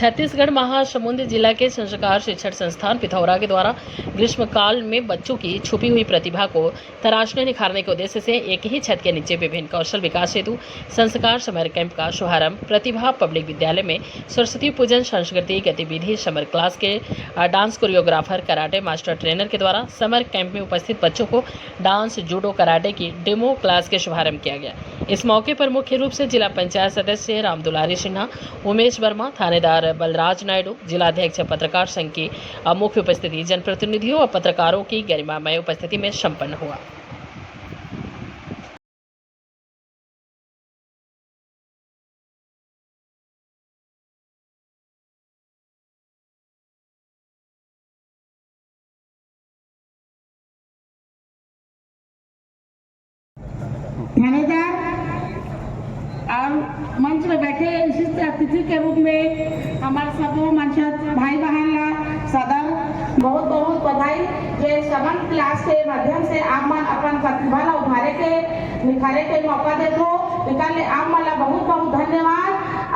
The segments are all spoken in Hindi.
छत्तीसगढ़ महासमुंद जिला के संस्कार शिक्षण संस्थान पिथौरा के द्वारा ग्रीष्मकाल में बच्चों की छुपी हुई प्रतिभा को तराशने निखारने के उद्देश्य से एक ही छत के नीचे विभिन्न कौशल विकास हेतु संस्कार समर कैंप का शुभारंभ प्रतिभा पब्लिक विद्यालय में सरस्वती पूजन सांस्कृतिक गतिविधि समर क्लास के dance choreographer karate master trainer के द्वारा समर कैंप में उपस्थित बच्चों को डांस जूडो कराटे की डेमो क्लास के शुभारंभ किया गया। इस मौके पर मुख्य रूप से जिला पंचायत सदस्य रामदुलारी सिन्हा, उमेश वर्मा, थानेदार बलराज नायडू, जिलाध्यक्ष पत्रकार संघ की मुख्य उपस्थिति जनप्रतिनिधियों और पत्रकारों की गरिमामय उपस्थिति में संपन्न हुआ। थानेदार और मंच में बैठे विशिष्ट अतिथि के रूप में हमारे सबों मंचस्थ भाई बहन ला सदर बहुत बहुत बधाई जे समर क्लास के माध्यम से आप मन अपन प्रतिभा ला उभारे के निखारे के मौका देते हो निकाले आप मन ला बहुत बहुत धन्यवाद।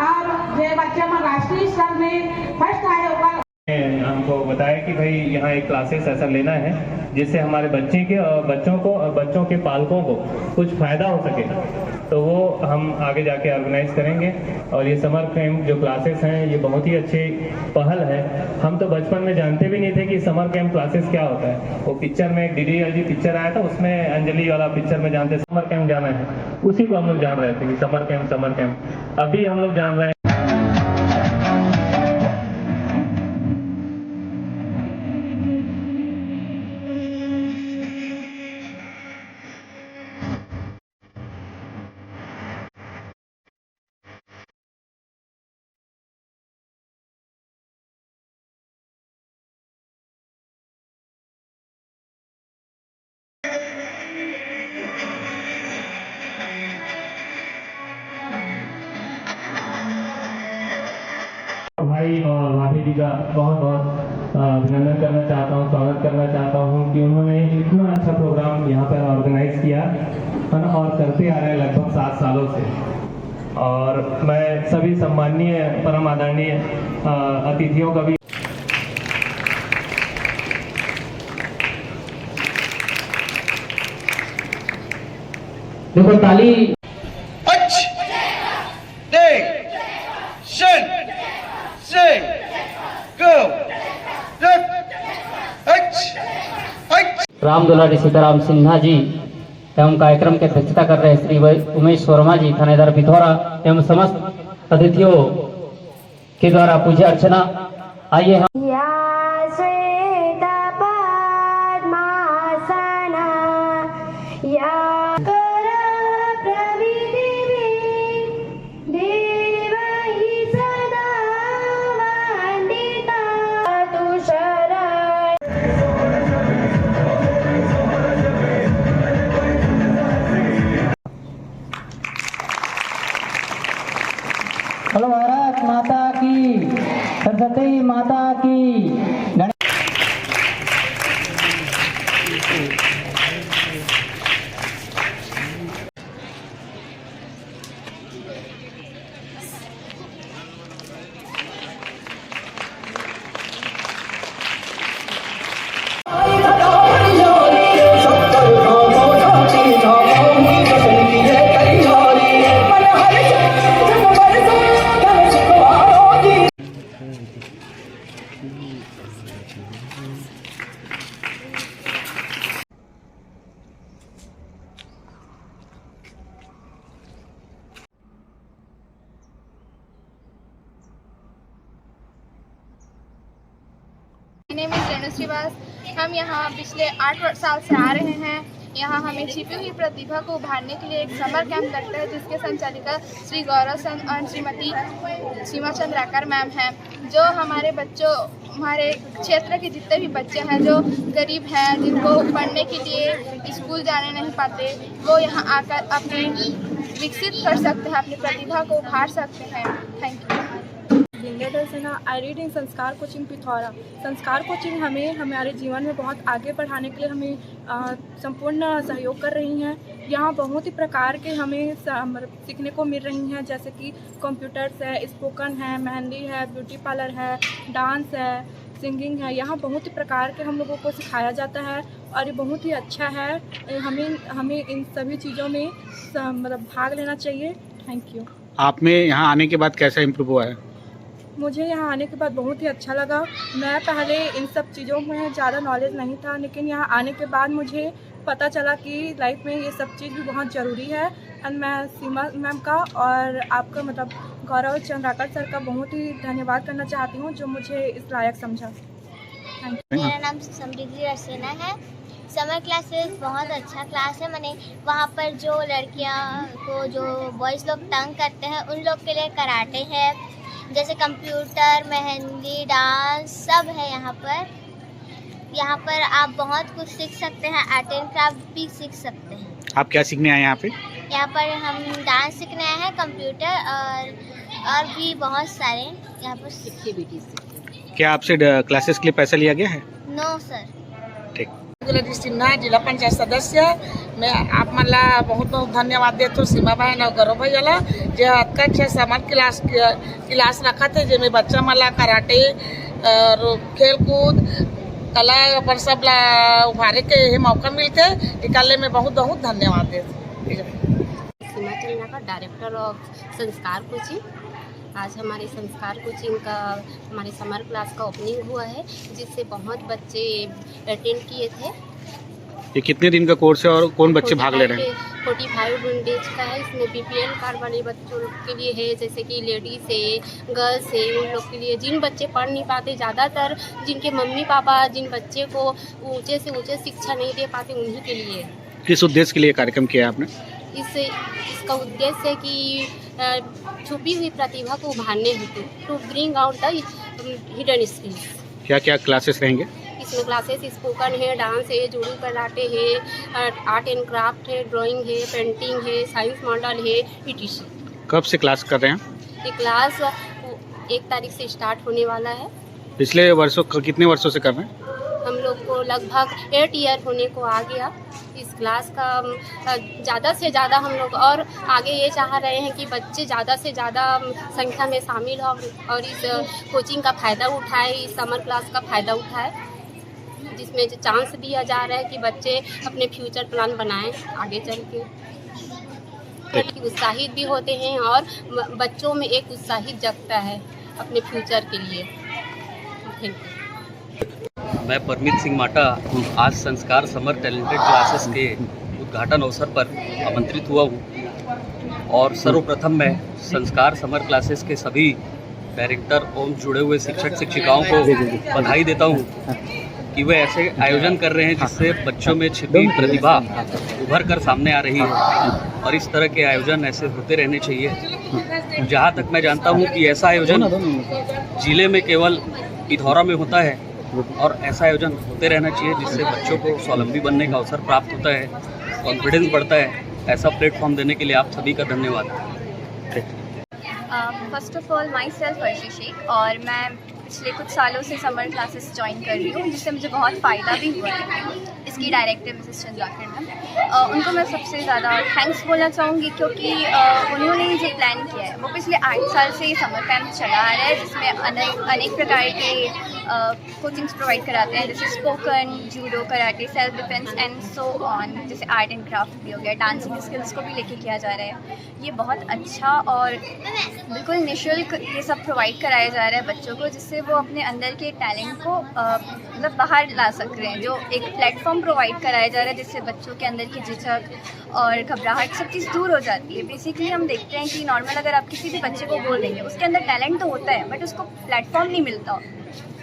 और जे बच्चे मन राष्ट्रीय स्तर में फर्स्ट आए होगा हमको बताया कि भाई यहाँ एक क्लासेस ऐसा लेना है जिससे हमारे बच्चों के पालकों को कुछ फायदा हो सके, तो वो हम आगे जाके ऑर्गेनाइज करेंगे। और ये समर कैंप जो क्लासेस हैं ये बहुत ही अच्छी पहल है। हम तो बचपन में जानते भी नहीं थे कि समर कैंप क्लासेस क्या होता है। वो पिक्चर में एक DDLG पिक्चर आया था, उसमें अंजलि वाला पिक्चर में जानते समर कैंप जाना है, उसी को हम लोग जान रहे थे कि समर कैंप अभी हम लोग जान रहे हैं। भाई और भाभी जी का बहुत बहुत अभिनंदन करना चाहता हूँ, स्वागत करना चाहता हूँ कि उन्होंने इतना अच्छा प्रोग्राम यहाँ पर ऑर्गेनाइज किया और करते आ रहे हैं लगभग 7 सालों से। और मैं सभी सम्माननीय परम आदरणीय अतिथियों का भी देखो ताली रामदुलारी सीताराम सिन्हा जी एवं कार्यक्रम की अध्यक्षता कर रहे श्री उमेश वर्मा जी, थानेदार पिथौरा एवं समस्त अतिथियों के द्वारा पूजा अर्चना। आइए हम बोलो भारत माता की, सरस्वती माता की। श्रीवास, हम यहाँ पिछले 8 साल से आ रहे हैं। यहाँ हमें छिपी हुई प्रतिभा को उभारने के लिए एक समर कैंप करते हैं जिसके संचालिका श्री गौरव सन और श्रीमती सीमा चंद्राकर मैम हैं, जो हमारे क्षेत्र के जितने भी बच्चे हैं जो गरीब हैं, जिनको पढ़ने के लिए स्कूल जाने नहीं पाते, वो यहाँ आकर अपने विकसित कर सकते हैं, अपनी प्रतिभा को उभार सकते हैं। Thank you. I read in संस्कार कोचिंग पिथौरा। संस्कार कोचिंग हमें हमारे जीवन में बहुत आगे बढ़ाने के लिए हमें संपूर्ण सहयोग कर रही हैं। यहाँ बहुत ही प्रकार के हमें मतलब सीखने को मिल रही हैं, जैसे कि कंप्यूटर्स है, स्पोकन है, मेहंदी है, ब्यूटी पार्लर है, डांस है, सिंगिंग है। यहाँ बहुत ही प्रकार के हम लोगों को सिखाया जाता है और ये बहुत ही अच्छा है। हमें इन सभी चीज़ों में मतलब भाग लेना चाहिए। Thank you. आप में यहाँ आने के बाद कैसा इम्प्रूव हुआ है? मुझे यहाँ आने के बाद बहुत ही अच्छा लगा। मैं पहले इन सब चीज़ों में ज़्यादा नॉलेज नहीं था, लेकिन यहाँ आने के बाद मुझे पता चला कि लाइफ में ये सब चीज़ भी बहुत ज़रूरी है। एंड मैं सीमा मैम का और आपका मतलब गौरव चंद्राकर सर का बहुत ही धन्यवाद करना चाहती हूँ, जो मुझे इस लायक समझा। Thank you. मेरा नाम समृद्धि अर्चना है। समर क्लासेस बहुत अच्छा क्लास है। मैंने वहाँ पर जो लड़कियाँ को जो बॉयज़ लोग तंग करते हैं उन लोग के लिए कराटे है, जैसे कंप्यूटर, मेहंदी, डांस सब है यहाँ पर। यहाँ पर आप बहुत कुछ सीख सकते हैं, आर्ट एंड क्राफ्ट भी सीख सकते हैं। आप क्या सीखने आए यहाँ पे? यहाँ पर हम डांस सीखने आए हैं, कंप्यूटर और भी बहुत सारे यहाँ पर एक्टिविटीज। क्या आपसे क्लासेस के लिए पैसा लिया गया है? No sir. ठीक। सिन्हा जिला पंचायत सदस्य। मैं आप मला बहुत बहुत धन्यवाद देतो सीमाबाई और गौरव भैयाला, जे अच्छा समर क्लास रखा थे, जिसमें बच्चा मला कराटे और खेल कूद कला पर सब ला उभारे के ये मौका मिलते निकालने में बहुत बहुत धन्यवाद देते। सीमा चंद्रा का डायरेक्टर ऑफ संस्कार कोचिंग। आज हमारे संस्कार कोचिंग का हमारे समर क्लास का ओपनिंग हुआ है, जिससे बहुत बच्चे अटेंड किए थे। ये कितने दिन का कोर्स है और कौन बच्चे भाग ले रहे हैं? 45 डेज का है। इसमें BPL कार्ड वाले बच्चों के लिए है, जैसे कि लेडीज़ है, गर्ल्स है, उन लोग के लिए जिन बच्चे पढ़ नहीं पाते, ज़्यादातर जिनके मम्मी पापा जिन बच्चे को ऊंचे से ऊंचे शिक्षा नहीं दे पाते उन्हीं के लिए। किस उद्देश्य के लिए कार्यक्रम किया आपने? इसका उद्देश्य है कि छुपी हुई प्रतिभा को उभारने हेतु to bring out the hidden skills. क्या क्या क्लासेस रहेंगे इसमें? क्लासेस स्पोकन है, डांस है, जूडो कराटे है, आर्ट एंड क्राफ्ट है, ड्राइंग है, पेंटिंग है, साइंस मॉडल है, etc। कब से क्लास कर रहे हैं? ये क्लास 1 तारीख से स्टार्ट होने वाला है। पिछले वर्षों कितने वर्षों से कर रहे हैं? हम लोग को लगभग 8 ईयर होने को आ गया इस क्लास का। ज़्यादा से ज़्यादा हम लोग और आगे ये चाह रहे हैं कि बच्चे ज़्यादा से ज़्यादा संख्या में शामिल हो और इस कोचिंग का फ़ायदा उठाए, इस समर क्लास का फ़ायदा उठाए, जिसमें जो चांस दिया जा रहा है कि बच्चे अपने फ्यूचर प्लान बनाएं आगे चल के। उत्साहित भी होते हैं और बच्चों में एक उत्साहित जगता है अपने फ्यूचर के लिए। Thank you. मैं परमित सिंह माटा आज संस्कार समर टैलेंटेड क्लासेस के उद्घाटन अवसर पर आमंत्रित हुआ हूँ और सर्वप्रथम मैं संस्कार समर क्लासेस के सभी डायरेक्टर और जुड़े हुए शिक्षक शिक्षिकाओं को बधाई देता हूँ कि वे ऐसे आयोजन कर रहे हैं जिससे बच्चों में छिपी प्रतिभा उभर कर सामने आ रही है और इस तरह के आयोजन ऐसे होते रहने चाहिए। जहाँ तक मैं जानता हूँ कि ऐसा आयोजन जिले में केवल पिथौरा में होता है और ऐसा आयोजन होते रहना चाहिए, जिससे बच्चों को स्वावलंबी बनने का अवसर प्राप्त होता है, कॉन्फिडेंस बढ़ता है। ऐसा प्लेटफॉर्म देने के लिए आप सभी का धन्यवाद। First of all myself Arshi Shaikh, और मैं पिछले कुछ सालों से समर क्लासेस ज्वाइन कर रही हूँ, जिससे मुझे बहुत फ़ायदा भी हुआ है। इसकी डायरेक्टर मिसेस चंद्राकर मैम, उनको मैं सबसे ज़्यादा थैंक्स बोलना चाहूँगी, क्योंकि उन्होंने जो प्लान किया है वो पिछले 8 साल से समर कैंप चला आ रहा है, जिसमें अनेक प्रकार के कोचिंग्स प्रोवाइड कराते हैं, जैसे spoken, judo, karate, self defence and so on. जैसे आर्ट एंड क्राफ्ट भी हो गया, डांसिंग स्किल्स को भी लेके किया जा रहा है। ये बहुत अच्छा और बिल्कुल निःशुल्क ये सब प्रोवाइड कराया जा रहा है बच्चों को, जिससे वो अपने अंदर के टैलेंट को मतलब बाहर ला सक रहे हैं। जो एक प्लेटफॉर्म प्रोवाइड कराया जा रहा है, जिससे बच्चों के अंदर की झिझक और घबराहट सब चीज़ दूर हो जाती है। बेसिकली हम देखते हैं कि नॉर्मल अगर आप किसी भी बच्चे को बोल देंगे, उसके अंदर टैलेंट तो होता है, बट उसको प्लेटफॉर्म नहीं मिलता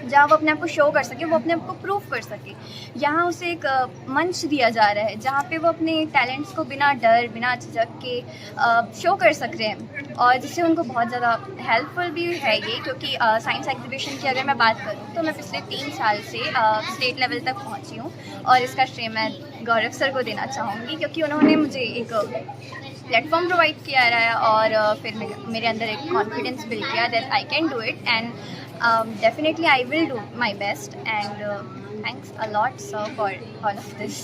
जहाँ वो अपने आप को शो कर सके, वो अपने आप को प्रूव कर सके। यहाँ उसे एक मंच दिया जा रहा है जहाँ पे वो अपने टैलेंट्स को बिना डर, बिना झिझक के शो कर सक रहे हैं, और जिससे उनको बहुत ज़्यादा हेल्पफुल भी है ये। क्योंकि साइंस एग्जीबिशन की अगर मैं बात करूँ तो मैं पिछले 3 साल से स्टेट लेवल तक पहुँची हूँ, और इसका श्रेय मैं गौरव सर को देना चाहूँगी, क्योंकि उन्होंने मुझे एक प्लेटफॉर्म प्रोवाइड किया रहा है, और फिर मेरे अंदर एक कॉन्फिडेंस बिल्ड किया that I can do it, and definitely I will do my best, and thanks a lot sir for all of this.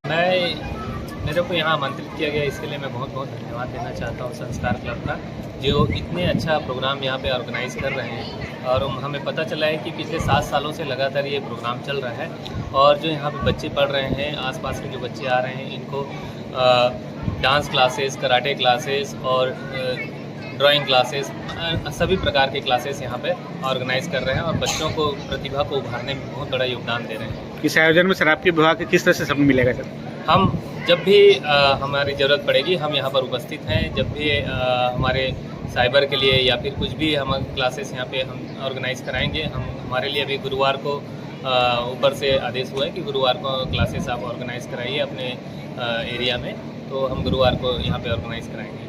मैं मेरे को यहाँ आमंत्रित किया गया, इसके लिए मैं बहुत बहुत धन्यवाद देना चाहता हूँ संस्कार क्लब का, जो इतने अच्छा प्रोग्राम यहाँ पे ऑर्गेनाइज कर रहे हैं। और हमें पता चला है कि पिछले 7 सालों से लगातार ये प्रोग्राम चल रहा है, और जो यहाँ पे बच्चे पढ़ रहे हैं, आसपास के जो बच्चे आ रहे हैं, इनको डांस क्लासेस, कराटे क्लासेस और ड्राइंग क्लासेस, सभी प्रकार के क्लासेस यहाँ पे ऑर्गेनाइज कर रहे हैं, और बच्चों को प्रतिभा को उभारने में बहुत बड़ा योगदान दे रहे हैं। इस आयोजन में शराब के विभाग किस तरह से सब मिलेगा सर? हम जब भी हमारी ज़रूरत पड़ेगी, हम यहाँ पर उपस्थित हैं। जब भी हमारे साइबर के लिए या फिर कुछ भी हम क्लासेस यहाँ पे हम ऑर्गेनाइज कराएंगे। हमारे लिए अभी गुरुवार को ऊपर से आदेश हुआ है कि गुरुवार को क्लासेस आप ऑर्गेनाइज कराइए अपने एरिया में, तो हम गुरुवार को यहाँ पे ऑर्गेनाइज कराएंगे।